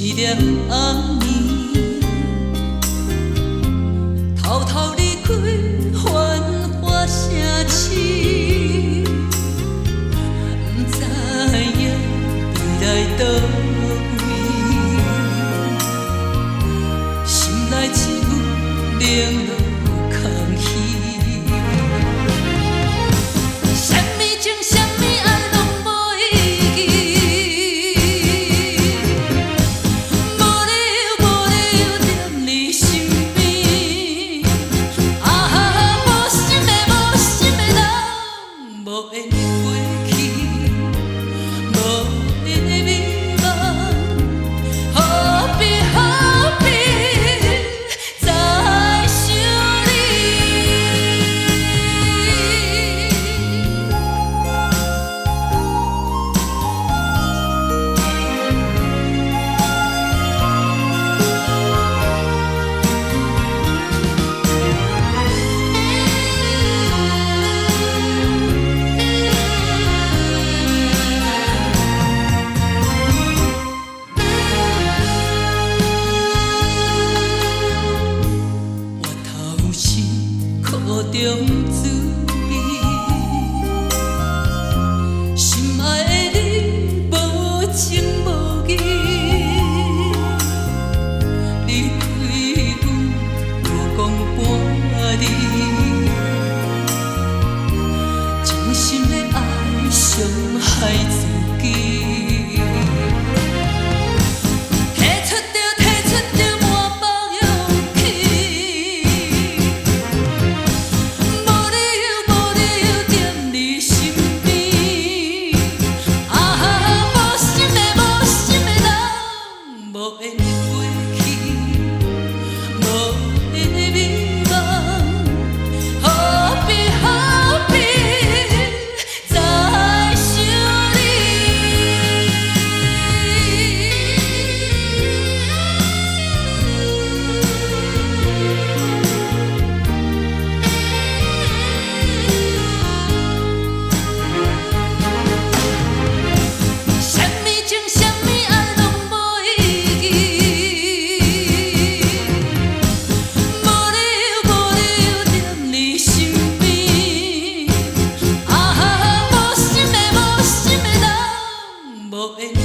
一粒红年，偷偷离开繁华城市，不知影未来倒位，心内只有冷落空虚。什么情，什么爱，拢无意义。无理由，无理由踮你身边。啊，无心的，无心的人，无缘的过去，无缘的美梦，何必何必再想你？我头心苦中滋味，心爱的你无情无义，你对我有讲半字，真心的爱伤害自己。提出着满腹勇气，无理由，无理由踮你身边。啊，无心的，无心的人，无缘的过去，无缘的美梦，何必何必再想你？什么情，什么爱，拢无意义。无理由，无理由踮你身边。啊，无心的，无心的人，无缘的